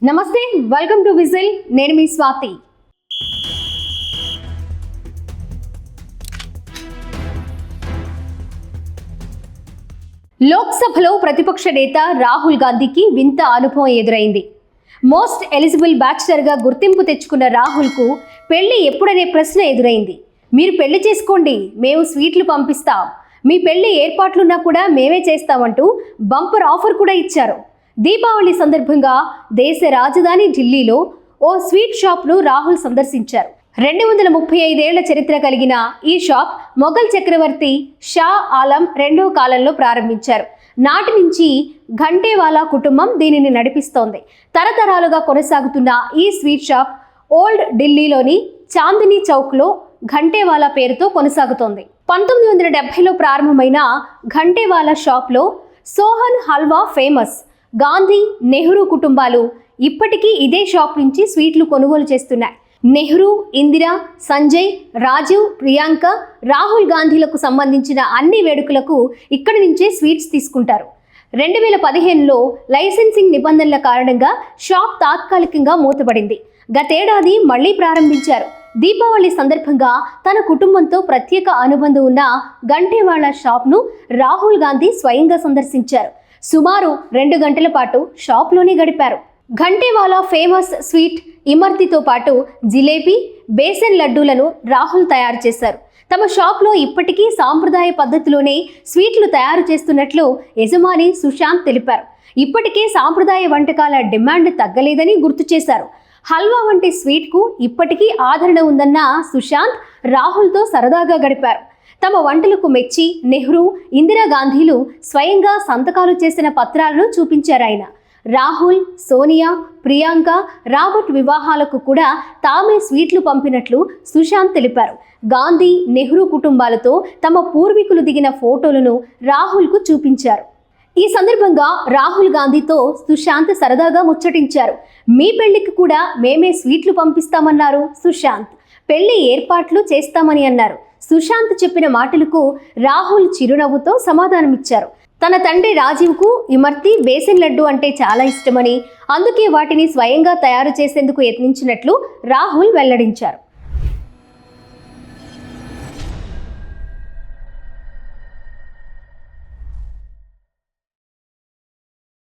నమస్తే, welcome to whistle. నేను మీ స్వాతి. లోక్సభలో ప్రతిపక్ష నేత రాహుల్ గాంధీకి వింత అనుభవం ఎదురైంది. మోస్ట్ ఎలిజిబుల్ బ్యాచిలర్గా గుర్తింపు తెచ్చుకున్న రాహుల్కు పెళ్లి ఎప్పుడనే ప్రశ్న ఎదురైంది. మీరు పెళ్లి చేసుకోండి, మేము స్వీట్లు పంపిస్తాం, మీ పెళ్లి ఏర్పాట్లున్నా కూడా మేమే చేస్తామంటూ బంపర్ ఆఫర్ కూడా ఇచ్చారు. దీపావళి సందర్భంగా దేశ రాజధాని ఢిల్లీలో ఓ స్వీట్ షాప్ను రాహుల్ సందర్శించారు. 235 ఏళ్ల చరిత్ర కలిగిన ఈ షాప్ మొఘల్ చక్రవర్తి షా ఆలం రెండో కాలంలో ప్రారంభించారు. నాటి నుంచి ఘంటేవాలా కుటుంబం దీనిని నడిపిస్తోంది. తరతరాలుగా కొనసాగుతున్న ఈ స్వీట్ షాప్ ఓల్డ్ ఢిల్లీలోని చాందినీ చౌక్లో ఘంటేవాలా పేరుతో కొనసాగుతోంది. 1970లో ప్రారంభమైన ఘంటేవాలా షాప్లో సోహన్ హల్వా ఫేమస్. గాంధీ, నెహ్రూ కుటుంబాలు ఇప్పటికీ ఇదే షాప్ నుంచి స్వీట్లు కొనుగోలు చేస్తున్నాయి. నెహ్రూ, ఇందిరా, సంజయ్, రాజీవ్, ప్రియాంక, రాహుల్ గాంధీలకు సంబంధించిన అన్ని వేడుకలకు ఇక్కడి నుంచే స్వీట్స్ తీసుకుంటారు. 2015లో లైసెన్సింగ్ నిబంధనల కారణంగా షాప్ తాత్కాలికంగా మూతపడింది. గతేడాది మళ్లీ ప్రారంభించారు. దీపావళి సందర్భంగా తన కుటుంబంతో ప్రత్యేక అనుబంధం ఉన్న ఘంటేవాలా షాప్ను రాహుల్ గాంధీ స్వయంగా సందర్శించారు. సుమారు 2 గంటల పాటు షాప్లోనే గడిపారు. ఘంటేవాలా ఫేమస్ స్వీట్ ఇమర్తితో పాటు జిలేబీ, బేసన్ లడ్డూలను రాహుల్ తయారు చేశారు. తమ షాప్లో ఇప్పటికీ సాంప్రదాయ పద్ధతిలోనే స్వీట్లు తయారు చేస్తున్నట్లు యజమాని సుశాంత్ తెలిపారు. ఇప్పటికే సాంప్రదాయ వంటకాల డిమాండ్ తగ్గలేదని గుర్తు చేశారు. హల్వా వంటి స్వీట్కు ఇప్పటికీ ఆదరణ ఉందన్న సుశాంత్ రాహుల్తో సరదాగా గడిపారు. తమ వంటలకు మెచ్చి నెహ్రూ, ఇందిరాగాంధీలు స్వయంగా సంతకాలు చేసిన పత్రాలను చూపించారు ఆయన. రాహుల్, సోనియా, ప్రియాంక, రాబర్ట్ వివాహాలకు కూడా తామే స్వీట్లు పంపినట్లు సుశాంత్ తెలిపారు. గాంధీ, నెహ్రూ కుటుంబాలతో తమ పూర్వీకులు దిగిన ఫోటోలను రాహుల్కు చూపించారు. ఈ సందర్భంగా రాహుల్ గాంధీతో సుశాంత్ సరదాగా ముచ్చటించారు. మీ పెళ్లికి కూడా మేమే స్వీట్లు పంపిస్తామన్నారు సుశాంత్. పెళ్లి ఏర్పాట్లు చేస్తామని అన్నారు. సుశాంత్ చెప్పిన మాటలకు రాహుల్ చిరునవ్వుతో సమాధానమిచ్చారు. తన తండ్రి రాజీవ్కు ఇమర్తి, బేసన్ లడ్డు అంటే చాలా ఇష్టమని, అందుకే వాటిని స్వయంగా తయారు చేసేందుకు యత్నించినట్లు రాహుల్ వెల్లడించారు.